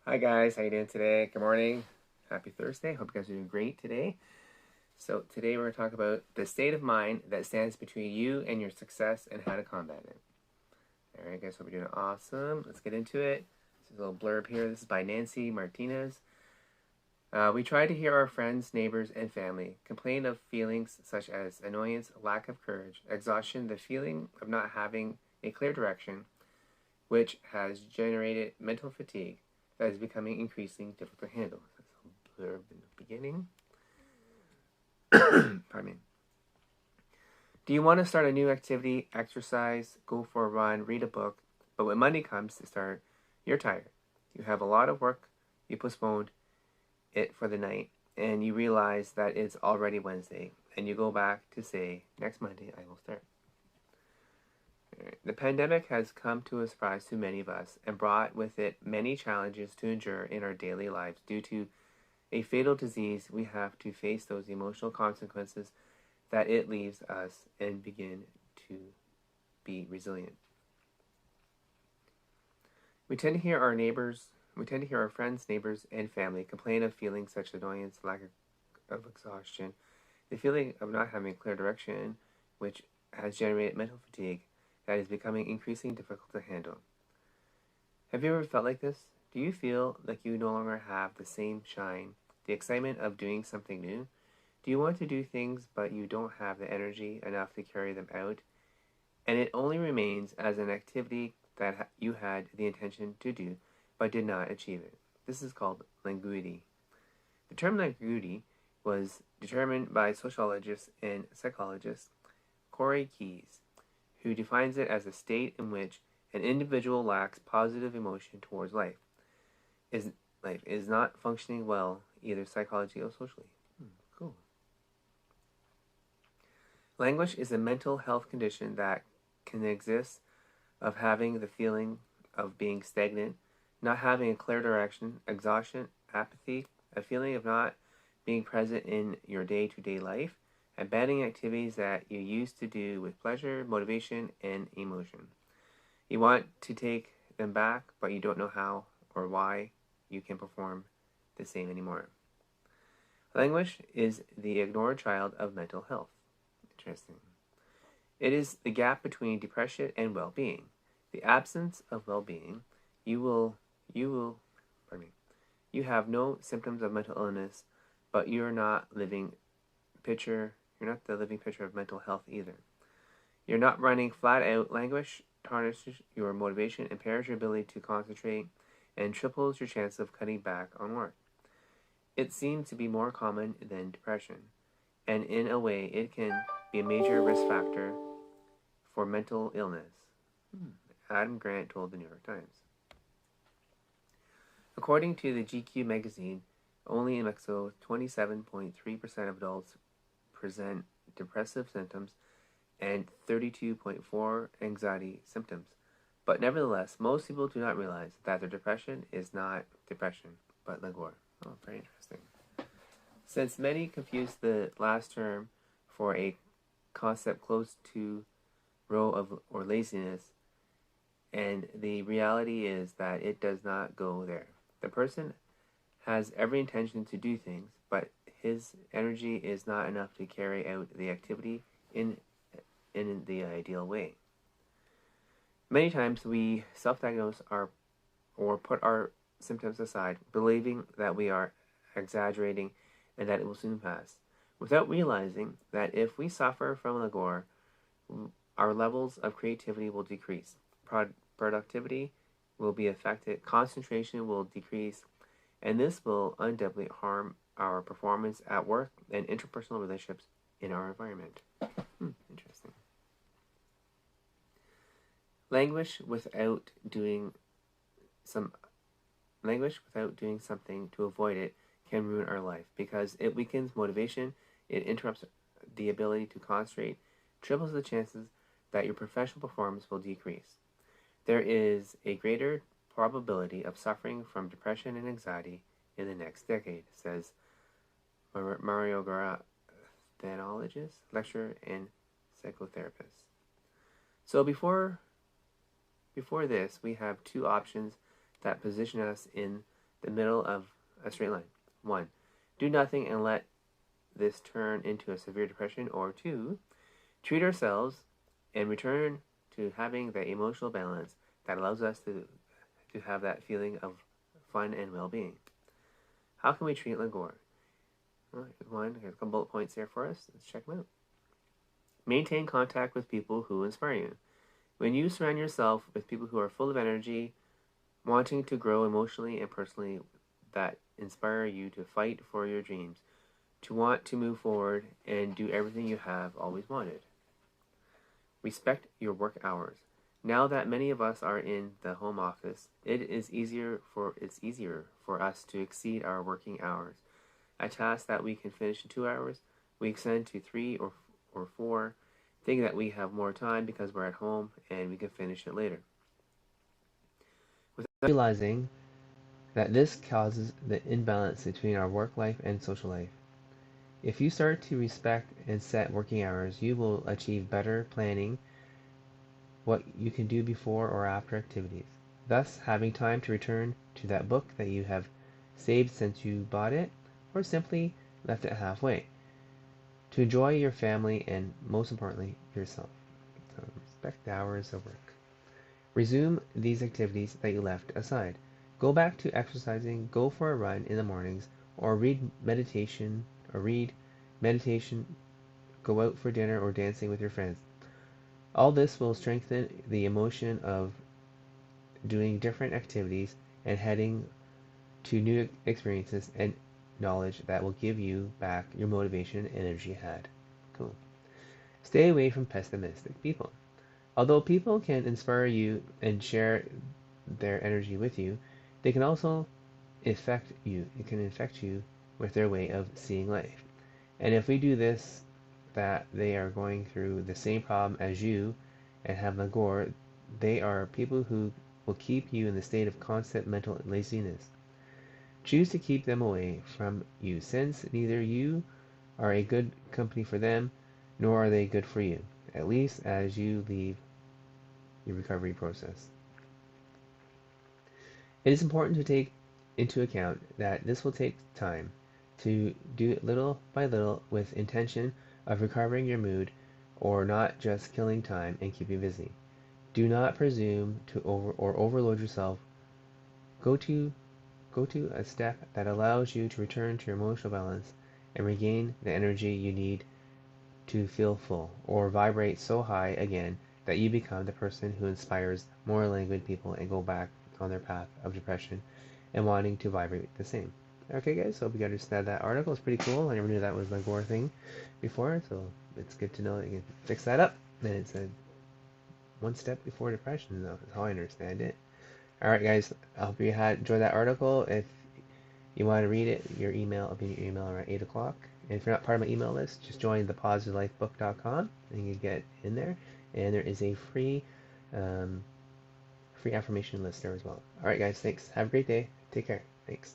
Hi guys, how you doing today? Good morning. Happy Thursday. Hope you guys are doing great today. So today we're going to talk about the state of mind that stands between you and your success and how to combat it. All right, guys, hope you're doing awesome. Let's get into it. This is a little blurb here. This is by Nancy Martinez. We try to hear our friends, neighbors, and family complain of feelings such as annoyance, lack of courage, exhaustion, the feeling of not having a clear direction, which has generated mental fatigue that is becoming increasingly difficult to handle. That's a blurb in the beginning. Pardon me. Do you want to start a new activity, exercise, go for a run, read a book, but when Monday comes to start, you're tired. You have a lot of work, you postponed it for the night, and you realize that it's already Wednesday, and you go back to say, next Monday I will start. The pandemic has come to a surprise to many of us and brought with it many challenges to endure in our daily lives. Due to a fatal disease, we have to face those emotional consequences that it leaves us and begin to be resilient. We tend to hear our friends, neighbors, and family complain of feelings such as annoyance, lack of exhaustion, the feeling of not having a clear direction, which has generated mental fatigue that is becoming increasingly difficult to handle. Have you ever felt like this? Do you feel like you no longer have the same shine, the excitement of doing something new? Do you want to do things but you don't have the energy enough to carry them out? And it only remains as an activity that you had the intention to do but did not achieve it. This is called languidity. The term languidity was determined by sociologist and psychologist Corey Keyes, who defines it as a state in which an individual lacks positive emotion towards life is not functioning well either psychologically or socially. Cool. Languish is a mental health condition that can exist of having the feeling of being stagnant, not having a clear direction, exhaustion, apathy, a feeling of not being present in your day-to-day life, abandoning activities that you used to do with pleasure, motivation, and emotion. You want to take them back, but you don't know how or why you can perform the same anymore. Languish is the ignored child of mental health. Interesting. It is the gap between depression and well-being. The absence of well-being. You have no symptoms of mental illness, but you're not the living picture of mental health either. You're not running flat out. Languish tarnishes your motivation, impairs your ability to concentrate, and triples your chance of cutting back on work. It seems to be more common than depression, and in a way it can be a major risk factor for mental illness. Adam Grant told the New York Times. According to the GQ magazine, only in Mexico, 27.3% of adults present depressive symptoms and 32.4% anxiety symptoms. But nevertheless, most people do not realize that their depression is not depression, but languor. Oh, very interesting. Since many confuse the last term for a concept close to row of or laziness, and the reality is that it does not go there. The person has every intention to do things, but his energy is not enough to carry out the activity in the ideal way. Many times we self-diagnose or put our symptoms aside, believing that we are exaggerating and that it will soon pass, without realizing that if we suffer from languor, our levels of creativity will decrease, productivity will be affected, concentration will decrease, and this will undoubtedly harm our performance at work and interpersonal relationships in our environment. Interesting. Languish without doing something to avoid it can ruin our life because it weakens motivation, it interrupts the ability to concentrate, triples the chances that your professional performance will decrease. There is a greater probability of suffering from depression and anxiety in the next decade, says Mario Gara, thanologist, lecturer, and psychotherapist. So before this, we have two options that position us in the middle of a straight line. 1. Do nothing and let this turn into a severe depression. Or 2. Treat ourselves and return to having the emotional balance that allows us to have that feeling of fun and well-being. How can we treat Lagore? One, here's a couple bullet points there for us. Let's check them out. Maintain contact with people who inspire you. When you surround yourself with people who are full of energy, wanting to grow emotionally and personally, that inspire you to fight for your dreams, to want to move forward and do everything you have always wanted. Respect your work hours. Now that many of us are in the home office, it's easier for us to exceed our working hours. A task that we can finish in 2 hours, we extend to 3 or 4, thinking that we have more time because we're at home and we can finish it later. Without realizing that this causes the imbalance between our work life and social life. If you start to respect and set working hours, you will achieve better planning what you can do before or after activities, thus having time to return to that book that you have saved since you bought it, or simply left it halfway, to enjoy your family and, most importantly, yourself. So respect the hours of work. Resume these activities that you left aside. Go back to exercising, go for a run in the mornings, or read meditation, go out for dinner or dancing with your friends. All this will strengthen the emotion of doing different activities and heading to new experiences and knowledge that will give you back your motivation and energy you had. Cool. Stay away from pessimistic people. Although people can inspire you and share their energy with you, they can also affect you. It can infect you with their way of seeing life. And if we do this, that they are going through the same problem as you and have Lagore, they are people who will keep you in the state of constant mental laziness. Choose to keep them away from you, since neither you are a good company for them, nor are they good for you, at least as you leave your recovery process. It is important to take into account that this will take time, to do it little by little with intention of recovering your mood or not just killing time and keeping busy. Do not presume to overload yourself. Go to a step that allows you to return to your emotional balance and regain the energy you need to feel full, or vibrate so high again that you become the person who inspires more languid people and go back on their path of depression and wanting to vibrate the same. Okay, guys, so hope you understand that article. It's pretty cool. I never knew that was the Gore thing before, so it's good to know that you can fix that up. And it's a one step before depression, though, is how I understand it. Alright, guys, I hope you had enjoyed that article. If you want to read it, I'll be in your email around 8 o'clock. And if you're not part of my email list, just join thepositivelifebook.com and you can get in there. And there is a free affirmation list there as well. Alright, guys, thanks. Have a great day. Take care. Thanks.